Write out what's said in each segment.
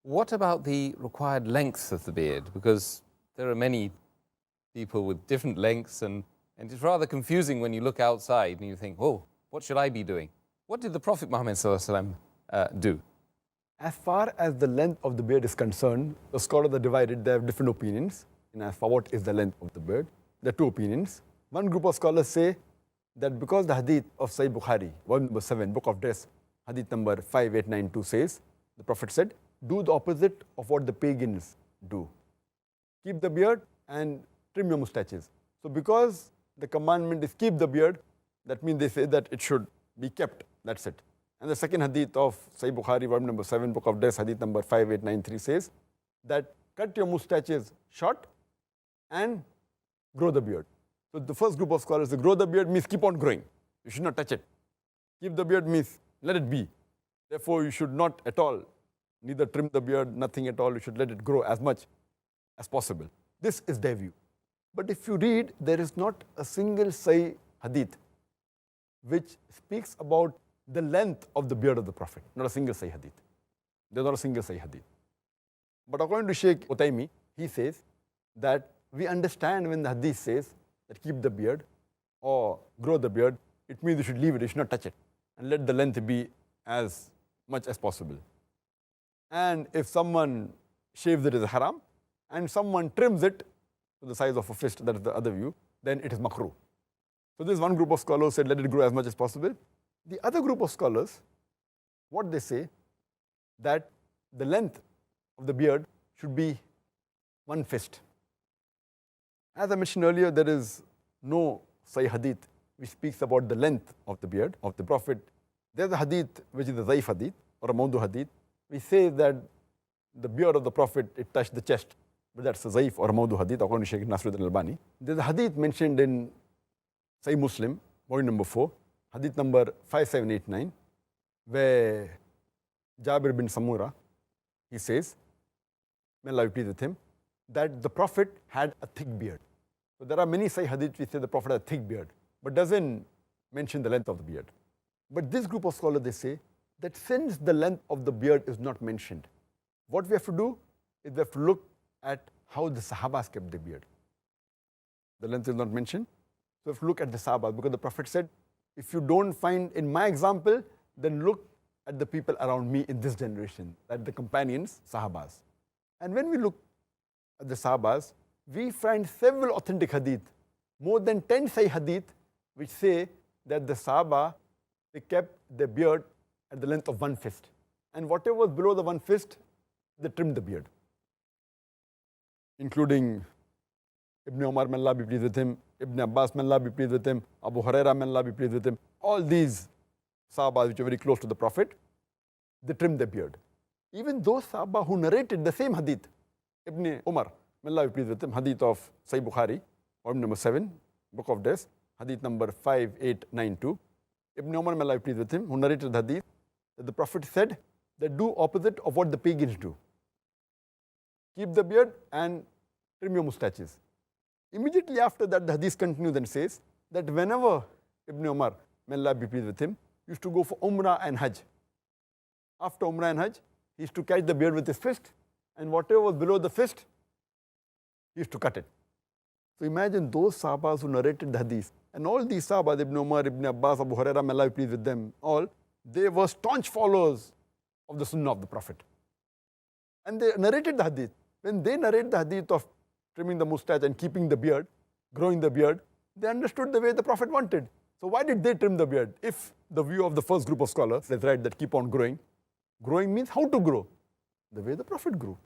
What about the required length of the beard? Because there are many people with different lengths, and it's rather confusing when you look outside and you think, oh, what should I be doing? What did the Prophet Muhammad do? As far as the length of the beard is concerned, the scholars are divided. They have different opinions. And as for what is the length of the beard, there are two opinions. One group of scholars say that because the hadith of Sahih Bukhari, volume number 7, book of dress, hadith number 5892 says, the Prophet said, do the opposite of what the pagans do. Keep the beard and trim your mustaches. So because the commandment is keep the beard, that means they say that it should be kept. That's it. And the second hadith of Sahih Bukhari, volume number 7, book of dress, hadith number 5893 says that cut your mustaches short and grow the beard. So the first group of scholars say grow the beard means keep on growing. You should not touch it. Keep the beard means let it be. Therefore, you should not at all, neither trim the beard, nothing at all. You should let it grow as much as possible. This is their view. But if you read, there is not a single Sahih hadith which speaks about the length of the beard of the Prophet. Not a single Sahih hadith. There is not a single Sahih hadith. But according to Sheikh Utaymi, he says that we understand when the hadith says that keep the beard or grow the beard, it means you should leave it, you should not touch it, and let the length be as much as possible. And if someone shaves it, it is haram, and someone trims it to the size of a fist, that is the other view, then it is makruh. So this one group of scholars said let it grow as much as possible. The other group of scholars, what they say, that the length of the beard should be one fist. As I mentioned earlier, there is no Sahih hadith which speaks about the length of the beard of the Prophet. There's a hadith which is a Zaif hadith or a Mawdu hadith. We say that the beard of the Prophet, it touched the chest, but that's a Zaif or a Mawdu hadith according to Shaykh Nasruddin al-Albani. There's a hadith mentioned in Sahih Muslim, volume number 4, hadith number 5789, where Jabir bin Samura, he says, may Allah be pleased with him, that the Prophet had a thick beard. So there are many Sahih hadith which say the Prophet had a thick beard, but doesn't mention the length of the beard. But this group of scholars, they say that since the length of the beard is not mentioned, what we have to do is we have to look at how the Sahabas kept the beard. The length is not mentioned, so we have to look at the Sahabas, because the Prophet said, if you don't find in my example, then look at the people around me in this generation, at the companions, Sahabas. And when we look at the Sahabas, we find several authentic hadith, more than 10 Sahih hadith, which say that the Sahaba, they kept their beard at the length of one fist. And whatever was below the one fist, they trimmed the beard. Including Ibn Umar, may Allah be pleased with him, Ibn Abbas, may Allah be pleased with him, Abu Huraira, may Allah be pleased with him. All these Sahabas which are very close to the Prophet, they trimmed their beard. Even those Sahaba who narrated the same hadith, Ibn Umar, may Allah be pleased with him, hadith of Sahih Bukhari, volume number 7, book of Dress, hadith number 5892. Ibn Umar, may Allah be pleased with him, who narrated the hadith, that the Prophet said that do opposite of what the pagans do. Keep the beard and trim your mustaches. Immediately after that, the hadith continues and says that whenever Ibn Umar, may Allah be pleased with him, used to go for Umrah and Hajj. After Umrah and Hajj, he used to catch the beard with his fist, and whatever was below the fist, he used to cut it. So imagine those Sahabas who narrated the hadith, and all these Sahabas, Ibn Umar, Ibn Abbas, Abu Huraira, may Allah be pleased with them all, they were staunch followers of the Sunnah of the Prophet. And they narrated the hadith. When they narrate the hadith of trimming the mustache and keeping the beard, growing the beard, they understood the way the Prophet wanted. So why did they trim the beard? If the view of the first group of scholars is right, that keep on growing, growing means how to grow? The way the Prophet grew.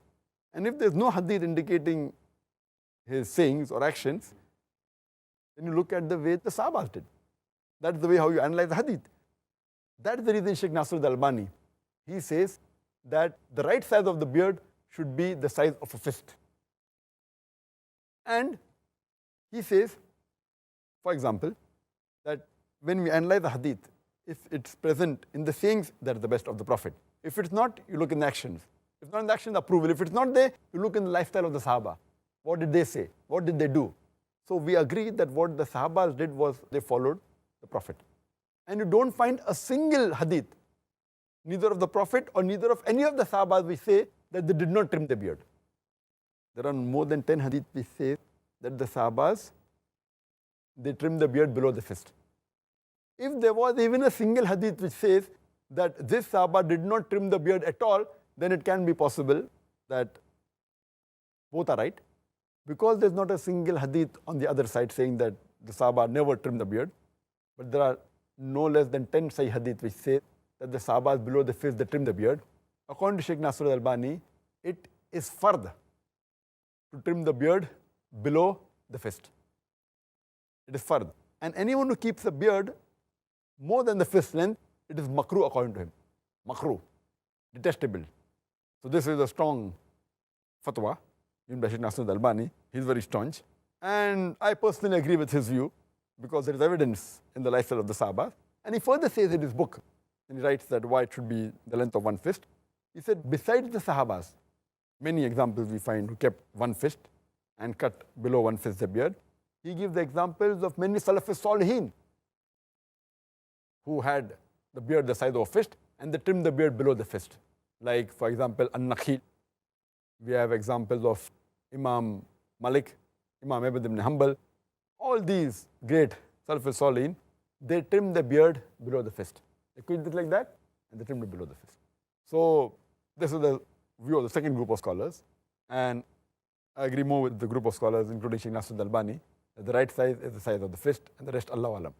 And if there's no hadith indicating his sayings or actions, then you look at the way the Sahabas did. That's the way how you analyze the hadith. That's the reason Shaykh Nasruddin al-Albani, he says that the right size of the beard should be the size of a fist. And he says, for example, that when we analyze the hadith, if it's present in the sayings, that is the best of the Prophet. If it's not, you look in the actions. If not in the actions, approval. If it's not there, you look in the lifestyle of the Sahaba. What did they say? What did they do? So we agree that what the Sahabas did was they followed the Prophet. And you don't find a single hadith, neither of the Prophet or neither of any of the Sahabas, which say that they did not trim the beard. There are more than 10 hadith which say that the Sahabas, they trim the beard below the fist. If there was even a single hadith which says that this Sahaba did not trim the beard at all, then it can be possible that both are right. Because there's not a single hadith on the other side saying that the Sahaba never trim the beard, but there are no less than 10 Sahih hadith which say that the Sahabas below the fist, they trim the beard. According to Sheikh Nasr al-Albani, it is fard to trim the beard below the fist. It is fard. And anyone who keeps a beard more than the fist length, it is makruh according to him. Makruh, detestable. So this is a strong fatwa given by Sheikh Nasr al-Albani. He's very staunch. And I personally agree with his view because there is evidence in the lifestyle of the Sahaba. And he further says in his book, and he writes that why it should be the length of one fist. He said, besides the Sahabas, many examples we find who kept one fist and cut below one fist the beard. He gives the examples of many Salafis Salihin who had the beard the size of a fist and they trimmed the beard below the fist. Like, for example, An-Nakhil. We have examples of Imam Malik, Imam Ahmad ibn Hanbal. All these great Salafis Salihin, they trimmed the beard below the fist. They quit it like that and they trimmed it below the fist. So this is the view of the second group of scholars. And I agree more with the group of scholars, including Sheikh Nasr al-Albani, that the right size is the size of the fist and the rest, Allahu Alam.